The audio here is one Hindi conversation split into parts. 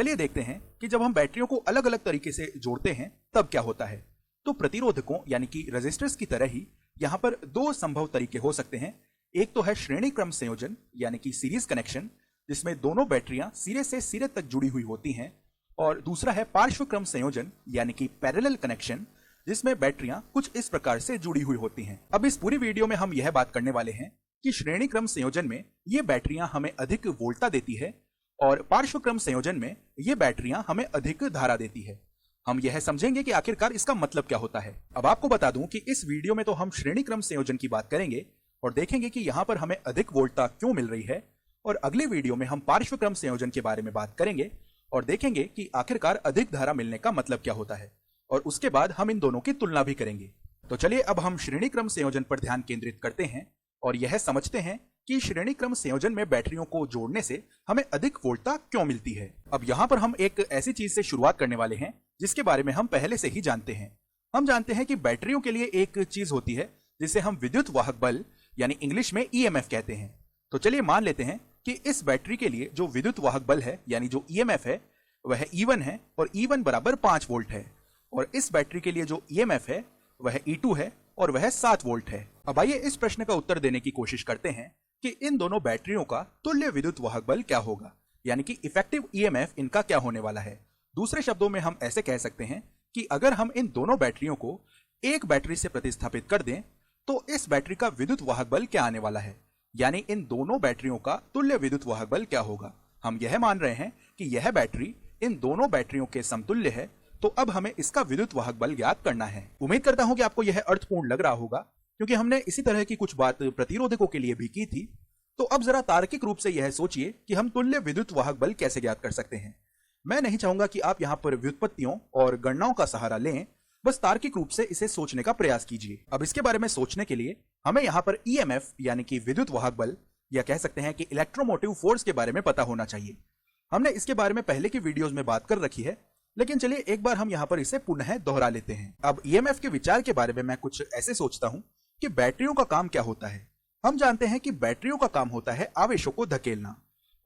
चलिए देखते हैं कि जब हम बैटरियों को अलग अलग तरीके से जोड़ते हैं तब क्या होता है। तो प्रतिरोधकों यानी कि रेजिस्टर्स की तरह ही यहाँ पर दो संभव तरीके हो सकते हैं। एक तो है श्रेणी क्रम संयोजन यानी कि सीरीज कनेक्शन, जिसमें दोनों बैटरियां सिरे से सिरे तक जुड़ी हुई होती हैं, और दूसरा है पार्श्व क्रम संयोजन यानी कि पैरेलल कनेक्शन, जिसमें बैटरियां कुछ इस प्रकार से जुड़ी हुई होती हैं। अब इस पूरी वीडियो में हम यह बात करने वाले हैं कि श्रेणी क्रम संयोजन में ये बैटरियां हमें अधिक वोल्टता देती है और पार्श्व क्रम संयोजन में ये बैटरियां हमें अधिक धारा देती है। हम यह समझेंगे कि आखिरकार इसका मतलब क्या होता है। अब आपको बता दूं कि इस वीडियो में तो हम श्रेणी क्रम संयोजन की बात करेंगे और देखेंगे कि यहाँ पर हमें अधिक वोल्टता क्यों मिल रही है, और अगले वीडियो में हम पार्श्व क्रम संयोजन के बारे में बात करेंगे और देखेंगे कि आखिरकार अधिक धारा मिलने का मतलब क्या होता है, और उसके बाद हम इन दोनों की तुलना भी करेंगे। तो चलिए अब हम श्रेणी क्रम संयोजन पर ध्यान केंद्रित करते हैं और यह समझते हैं कि श्रेणी क्रम संयोजन में बैटरियों को जोड़ने से हमें अधिक वोल्टता क्यों मिलती है। अब यहाँ पर हम एक ऐसी चीज से शुरुआत करने वाले हैं जिसके बारे में हम पहले से ही जानते हैं। हम जानते हैं कि बैटरियों के लिए एक चीज होती है जिसे हम विद्युत वाहक बल यानी इंग्लिश में ईएमएफ कहते हैं। तो चलिए मान लेते हैं कि इस बैटरी के लिए जो विद्युत वाहक बल है यानी जो ईएमएफ है वह E1 है और E1 बराबर 5 वोल्ट है, और इस बैटरी के लिए जो ईएमएफ है वह E2 है और वह 7 वोल्ट है। अब आइए इस प्रश्न का उत्तर देने की कोशिश करते हैं कि इन दोनों बैटरियों का तुल्य विद्युत वाहक बल क्या होगा, यानी कि इफेक्टिव ईएमएफ इनका क्या होने वाला है। दूसरे शब्दों में हम ऐसे कह सकते हैं कि अगर हम इन दोनों बैटरियों को एक बैटरी से प्रतिस्थापित कर दें तो इस बैटरी का विद्युत वाहक बल क्या आने वाला है, यानी इन दोनों बैटरियों का तुल्य विद्युत वाहक बल क्या होगा। हम यह मान रहे हैं कि यह बैटरी इन दोनों बैटरियों के समतुल्य है, तो अब हमें इसका विद्युत वाहक बल ज्ञात करना है। उम्मीद करता हूं कि आपको यह अर्थपूर्ण लग रहा होगा, क्योंकि हमने इसी तरह की कुछ बात प्रतिरोधकों के लिए भी की थी। तो अब जरा तार्किक रूप से यह सोचिए कि हम तुल्य विद्युत वाहक बल कैसे ज्ञात कर सकते हैं। मैं नहीं चाहूंगा कि आप यहाँ पर व्युत्पत्तियों और गणनाओं का सहारा लें, बस तार्किक रूप से इसे सोचने का प्रयास कीजिए। अब इसके बारे में सोचने के लिए हमें यहाँ पर ईएमएफ यानी कि विद्युत वाहक बल या कह सकते हैं कि इलेक्ट्रोमोटिव फोर्स के बारे में पता होना चाहिए। हमने इसके बारे में पहले की वीडियोस में बात कर रखी है, लेकिन चलिए एक बार हम यहाँ पर इसे पुनः दोहरा लेते हैं। अब ईएमएफ के विचार के बारे में मैं कुछ ऐसे सोचता हूँ कि बैटरियों का काम क्या होता है। हम जानते हैं कि बैटरियों का काम होता है आवेशों को धकेलना,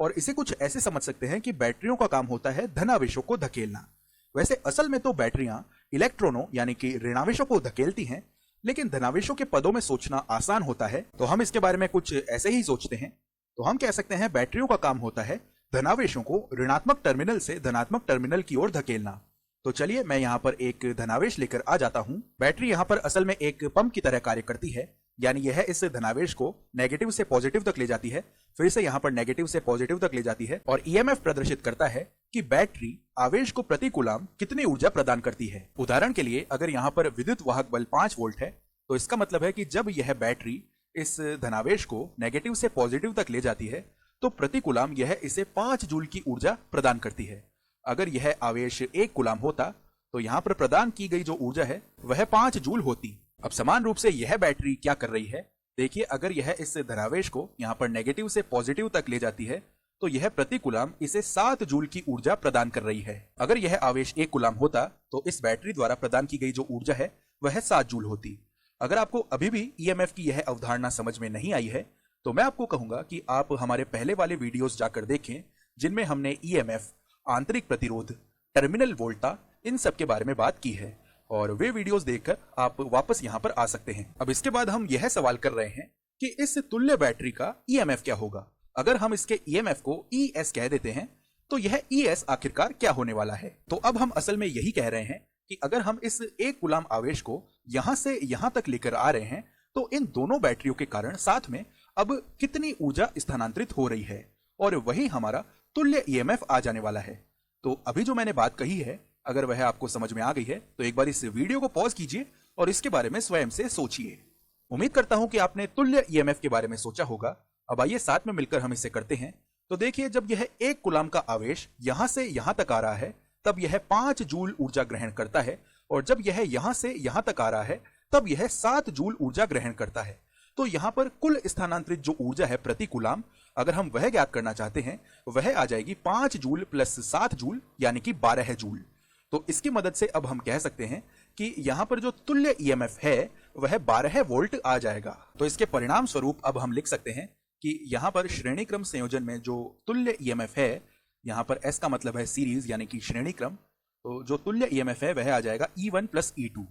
और इसे कुछ ऐसे समझ सकते हैं कि बैटरियों का काम होता है धनावेशों को धकेलना। वैसे असल में तो बैटरियां इलेक्ट्रॉनों यानी कि ऋणावेशों को धकेलती हैं, लेकिन धनावेशों के पदों में सोचना आसान होता है, तो हम इसके बारे में कुछ ऐसे ही सोचते हैं। तो हम कह सकते हैं बैटरियों का काम होता है धनावेशों को ऋणात्मक टर्मिनल से धनात्मक टर्मिनल की ओर धकेलना। तो चलिए मैं यहाँ पर एक धनावेश लेकर आ जाता हूँ। बैटरी यहाँ पर असल में एक पंप की तरह कार्य करती है, यानी यह इस धनावेश को नेगेटिव से पॉजिटिव तक ले जाती है, फिर से यहाँ पर नेगेटिव से पॉजिटिव तक ले जाती है, और ईएमएफ प्रदर्शित करता है कि बैटरी आवेश को प्रति कूलम कितनी ऊर्जा प्रदान करती है। उदाहरण के लिए अगर यहाँ पर विद्युत वाहक बल 5 वोल्ट है, तो इसका मतलब है कि जब यह बैटरी इस धनावेश को नेगेटिव से पॉजिटिव तक ले जाती है तो प्रति कूलम यह इसे 5 जूल की ऊर्जा प्रदान करती है। अगर यह आवेश 1 कूलम होता तो यहाँ पर प्रदान की गई जो ऊर्जा है वह 5 जूल होती। अब समान रूप से यह बैटरी क्या कर रही है, देखिए अगर यह इस धनावेश को यहाँ पर नेगेटिव से पॉजिटिव तक ले जाती है तो यह प्रति कूलम इसे 7 जूल की ऊर्जा प्रदान कर रही है। अगर यह आवेश 1 कूलम होता तो इस बैटरी द्वारा प्रदान की गई जो ऊर्जा है वह 7 जूल होती। अगर आपको अभी भी ईएमएफ की यह अवधारणा समझ में नहीं आई है तो मैं आपको कहूंगा कि आप हमारे पहले वाले वीडियोस जाकर देखें, जिनमें हमने ईएमएफ, आंतरिक प्रतिरोध, टर्मिनल वोल्टता इन सब के बारे में बात की है, और वे वीडियोस देखकर आप वापस यहाँ पर आ सकते हैं। अब इसके बाद हम यह सवाल कर रहे हैं कि इस तुल्य बैटरी का ईएमएफ क्या होगा। अगर हम इसके ईएमएफ को ES कह देते हैं तो यह ES आखिरकार क्या होने वाला है। तो अब हम असल में यही कह रहे हैं कि अगर हम इस 1 कूलम आवेश को यहां से यहां तक लेकर आ रहे हैं तो इन दोनों बैटरियों के कारण साथ में अब कितनी ऊर्जा स्थानांतरित हो रही है, और वही हमारा तुल्य ईएमएफ आ जाने वाला है। तो अभी जो मैंने बात कही है अगर वह आपको समझ में आ गई है तो एक बार इस वीडियो को पॉज कीजिए और इसके बारे में स्वयं से सोचिए। उम्मीद करता हूं कि आपने तुल्य ईएमएफ के बारे में सोचा होगा। अब आइए साथ में मिलकर हम इसे करते हैं। तो देखिए जब यह 1 कूलम का आवेश यहां से यहां तक आ रहा है तब यह 5 जूल ऊर्जा ग्रहण करता है, और जब यह यहां से यहां तक आ रहा है तब यह 7 जूल ऊर्जा ग्रहण करता है। तो यहां पर कुल स्थानांतरित जो ऊर्जा है प्रति कूलम, अगर हम वह ज्ञात करना चाहते हैं, वह आ जाएगी 5 जूल प्लस 7 जूल यानी कि 12 जूल। तो इसकी मदद से अब हम कह सकते हैं कि यहां पर जो तुल्य ईएमएफ है वह 12 वोल्ट आ जाएगा। तो इसके परिणाम स्वरूप अब हम लिख सकते हैं कि यहां पर श्रेणी क्रम संयोजन में जो तुल्य ईएमएफ है यहाँ पर S का मतलब है सीरीज यानी कि श्रेणी क्रम। तो जो तुल्य ईएमएफ है वह आ जाएगा E1 प्लस E2।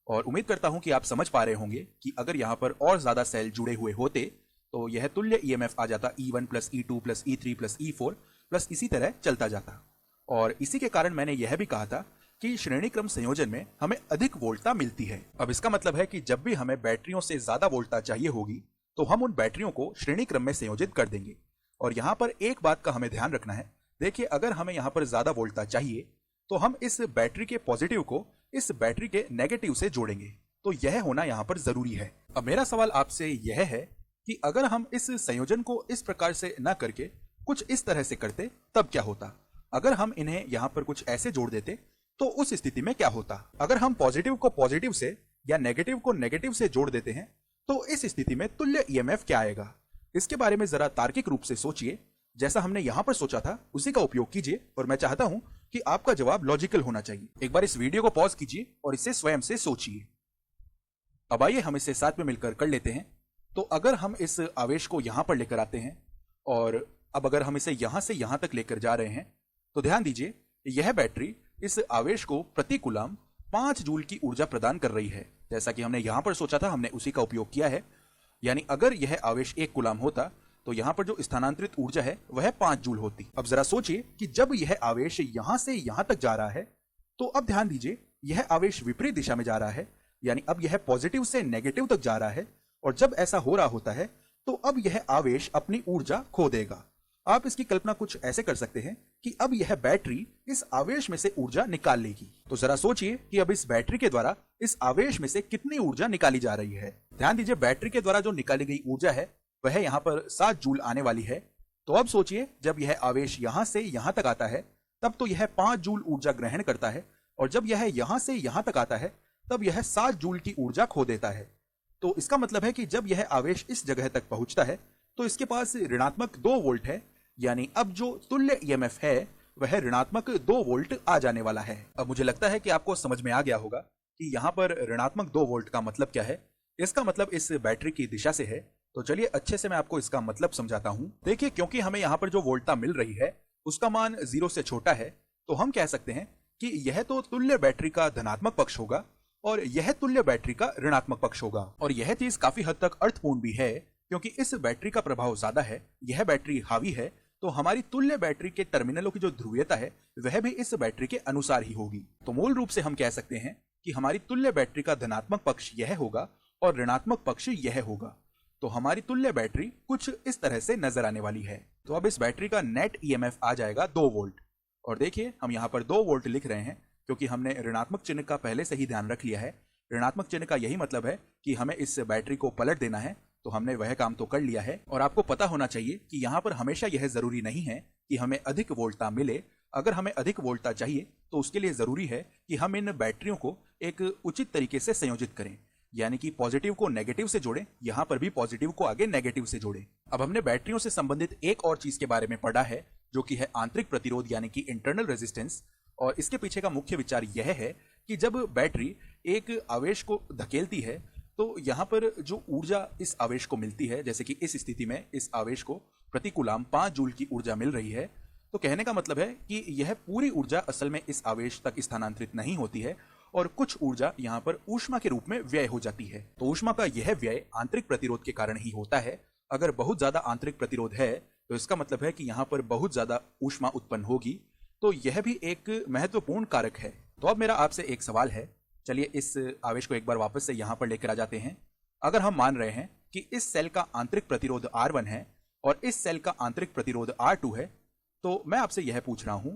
और उम्मीद करता हूं कि आप समझ पा रहे होंगे कि अगर यहाँ पर और ज्यादा सेल जुड़े हुए होते तो यह तुल्य ईएमएफ आ जाता E1 plus E2 plus E3 plus E4 plus इसी तरह चलता जाता। और इसी के कारण मैंने यह भी कहा था कि श्रेणी क्रम संयोजन में हमें अधिक वोल्टता मिलती है। अब इसका मतलब है कि जब भी हमें बैटरियों से ज्यादा वोल्टता चाहिए होगी तो हम उन बैटरियों को श्रेणी क्रम में संयोजित कर देंगे। और यहाँ पर एक बात का हमें ध्यान रखना है, देखिए अगर हमें यहाँ पर ज्यादा वोल्टता चाहिए तो हम इस बैटरी के पॉजिटिव को इस बैटरी के नेगेटिव से जोड़ेंगे, तो यह होना यहाँ पर जरूरी है। अब मेरा सवाल आपसे यह है कि अगर हम इस संयोजन को इस प्रकार से न करके कुछ इस तरह से करते तब क्या होता? अगर हम इन्हें यहाँ पर कुछ ऐसे जोड़ देते तो उस स्थिति में क्या होता? अगर हम पॉजिटिव को पॉजिटिव से या नेगेटिव को नेगेटिव से जोड़ देते हैं तो इस स्थिति में तुल्य ईएमएफ क्या आएगा? इसके बारे में जरा तार्किक रूप से सोचिए। जैसा हमने यहां पर सोचा था उसी का उपयोग कीजिए और मैं चाहता हूं कि आपका जवाब लॉजिकल होना चाहिए। एक बार इस वीडियो को पॉज कीजिए और इसे स्वयं से सोचिए। अब आइए हम इसे साथ में मिलकर कर लेते हैं। तो अगर हम इस आवेश को यहां पर लेकर आते हैं और अब अगर हम इसे यहां से यहां तक लेकर जा रहे हैं तो ध्यान दीजिए यह बैटरी इस आवेश को प्रति कूलम 5 जूल की ऊर्जा प्रदान कर रही है। जैसा कि हमने यहां पर सोचा था हमने उसी का उपयोग किया है। यानी अगर यह आवेश 1 कूलम होता तो यहां पर जो स्थानांतरित ऊर्जा है वह 5 जूल होती। अब जरा सोचिए कि जब यह आवेश यहां से यहां तक जा रहा है तो अब ध्यान दीजिए यह आवेश विपरीत दिशा में जा रहा है, यानी अब यह पॉजिटिव से नेगेटिव तक जा रहा है। और जब ऐसा हो रहा होता है तो अब यह आवेश अपनी ऊर्जा खो देगा। आप इसकी कल्पना कुछ ऐसे कर सकते हैं कि अब यह बैटरी इस आवेश में से ऊर्जा निकाल लेगी। तो जरा सोचिए कि अब इस बैटरी के द्वारा इस आवेश में से कितनी ऊर्जा निकाली जा रही है। ध्यान दीजिए बैटरी के द्वारा जो निकाली गई ऊर्जा है वह यहाँ पर 7 जूल आने वाली है। तो अब सोचिए जब यह आवेश यहां से यहां तक आता है तब तो यह 5 जूल ऊर्जा ग्रहण करता है और जब यह यहां से यहां तक आता है तब यह 7 जूल की ऊर्जा खो देता है। तो इसका मतलब है कि जब यह आवेश इस जगह तक पहुंचता है तो इसके पास ऋणात्मक 2 वोल्ट है, यानी अब जो तुल्य ईएमएफ है वह ऋणात्मक 2 वोल्ट आ जाने वाला है। अब मुझे लगता है कि आपको समझ में आ गया होगा कि यहाँ पर ऋणात्मक 2 वोल्ट का मतलब क्या है। इसका मतलब इस बैटरी की दिशा से है। तो चलिए अच्छे से मैं आपको इसका मतलब समझाता हूं। देखिए क्योंकि हमें यहाँ पर जो वोल्टता मिल रही है उसका मान 0 से छोटा है तो हम कह सकते हैं कि यह तो तुल्य बैटरी का धनात्मक पक्ष होगा और यह तुल्य बैटरी का ऋणात्मक पक्ष होगा। और यह चीज काफी हद तक अर्थपूर्ण भी है क्योंकि इस बैटरी का प्रभाव ज्यादा है, यह बैटरी हावी है, तो हमारी तुल्य बैटरी के टर्मिनलों की जो ध्रुवीयता है वह भी इस बैटरी के अनुसार ही होगी। तो मूल रूप से हम कह सकते हैं कि हमारी तुल्य बैटरी का धनात्मक पक्ष यह होगा और ऋणात्मक पक्ष यह होगा। तो हमारी तुल्य बैटरी कुछ इस तरह से नजर आने वाली है। तो अब इस बैटरी का नेट ईएमएफ आ जाएगा 2 वोल्ट। और देखिए हम यहाँ पर 2 वोल्ट लिख रहे हैं क्योंकि हमने ऋणात्मक चिन्ह का पहले से ही ध्यान रख लिया है। ऋणात्मक चिन्ह का यही मतलब है कि हमें इस बैटरी को पलट देना है, तो हमने वह काम तो कर लिया है। और आपको पता होना चाहिए कि यहाँ पर हमेशा यह जरूरी नहीं है कि हमें अधिक वोल्टता मिले। अगर हमें अधिक वोल्टता चाहिए तो उसके लिए जरूरी है कि हम इन बैटरियों को एक उचित तरीके से संयोजित करें, यानी कि पॉजिटिव को नेगेटिव से जोड़ें, यहां पर भी पॉजिटिव को आगे नेगेटिव से जोड़ें। अब हमने बैटरियों से संबंधित एक और चीज के बारे में पढ़ा है जो कि है आंतरिक प्रतिरोध यानी कि इंटरनल रेजिस्टेंस। और इसके पीछे का मुख्य विचार यह है कि जब बैटरी एक आवेश को धकेलती है तो यहाँ पर जो ऊर्जा इस आवेश को मिलती है, जैसे कि इस स्थिति में इस आवेश को प्रति कूलम 5 जूल की ऊर्जा मिल रही है, तो कहने का मतलब है कि यह पूरी ऊर्जा असल में इस आवेश तक स्थानांतरित नहीं होती है और कुछ ऊर्जा यहाँ पर ऊष्मा के रूप में व्यय हो जाती है। तो ऊष्मा का यह व्यय आंतरिक प्रतिरोध के कारण ही होता है। अगर बहुत ज्यादा आंतरिक प्रतिरोध है तो इसका मतलब है कि यहाँ पर बहुत ज्यादा ऊष्मा उत्पन्न होगी, तो यह भी एक महत्वपूर्ण कारक है। तो अब मेरा आपसे एक सवाल है, चलिए इस आवेश को एक बार वापस से यहाँ पर लेकर आ जाते हैं। अगर हम मान रहे हैं कि इस सेल का आंतरिक प्रतिरोध R1 है और इस सेल का आंतरिक प्रतिरोध R2 है, तो मैं आपसे यह पूछ रहा हूं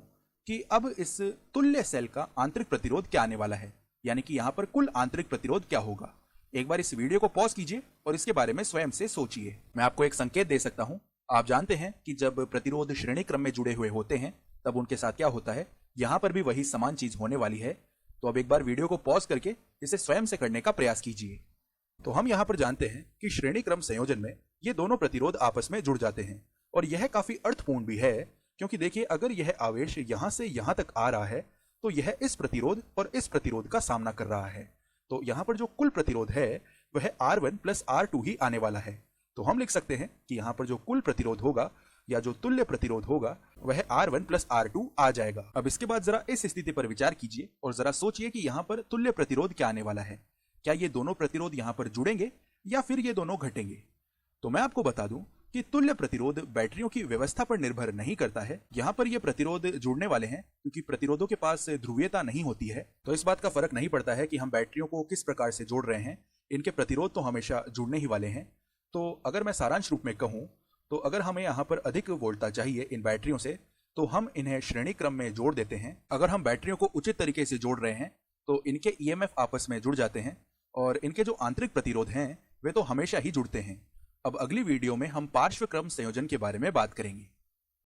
कि अब इस तुल्य सेल का आंतरिक प्रतिरोध क्या आने वाला है, यानी कि यहां पर कुल आंतरिक प्रतिरोध क्या होगा। एक बार इस वीडियो को पॉज कीजिए और इसके बारे में स्वयं से सोचिए। मैं आपको एक संकेत दे सकता हूं। आप जानते हैं कि जब प्रतिरोध श्रेणी क्रम में जुड़े हुए होते हैं तब उनके साथ क्या होता है, यहां पर भी वही समान चीज होने वाली है। तो अब एक बार वीडियो को पॉज करके इसे स्वयं से करने का प्रयास कीजिए। तो हम यहां पर जानते हैं कि श्रेणी क्रम संयोजन में ये दोनों प्रतिरोध आपस में जुड़ जाते हैं और यह काफी अर्थपूर्ण भी है, क्योंकि देखिए अगर यह आवेश यहां से यहां तक आ रहा है तो यह इस प्रतिरोध और इस प्रतिरोध का सामना कर रहा है। तो यहां पर जो कुल प्रतिरोध है वह R1 प्लस R2 ही आने वाला है। तो हम लिख सकते हैं कि यहां पर जो कुल प्रतिरोध होगा या जो तुल्य प्रतिरोध होगा वह R1 प्लस R2 आ जाएगा। अब इसके बाद जरा इस स्थिति पर विचार कीजिए और जरा सोचिए कि यहाँ पर तुल्य प्रतिरोध क्या आने वाला है। क्या ये दोनों प्रतिरोध यहाँ पर जुड़ेंगे या फिर ये दोनों घटेंगे? तो मैं आपको बता दूं कि तुल्य प्रतिरोध बैटरियों की व्यवस्था पर निर्भर नहीं करता है। यहाँ पर ये प्रतिरोध जुड़ने वाले हैं क्योंकि प्रतिरोधों के पास ध्रुवीयता नहीं होती है, तो इस बात का फर्क नहीं पड़ता है कि हम बैटरियों को किस प्रकार से जोड़ रहे हैं, इनके प्रतिरोध तो हमेशा जुड़ने ही वाले हैं। तो अगर मैं सारांश रूप में कहूँ तो अगर हमें यहाँ पर अधिक वोल्टता चाहिए इन बैटरियों से तो हम इन्हें श्रेणी क्रम में जोड़ देते हैं। अगर हम बैटरियों को उचित तरीके से जोड़ रहे हैं तो इनके ईएमएफ आपस में जुड़ जाते हैं और इनके जो आंतरिक प्रतिरोध हैं वे तो हमेशा ही जुड़ते हैं। अब अगली वीडियो में हम पार्श्व क्रम संयोजन के बारे में बात करेंगे।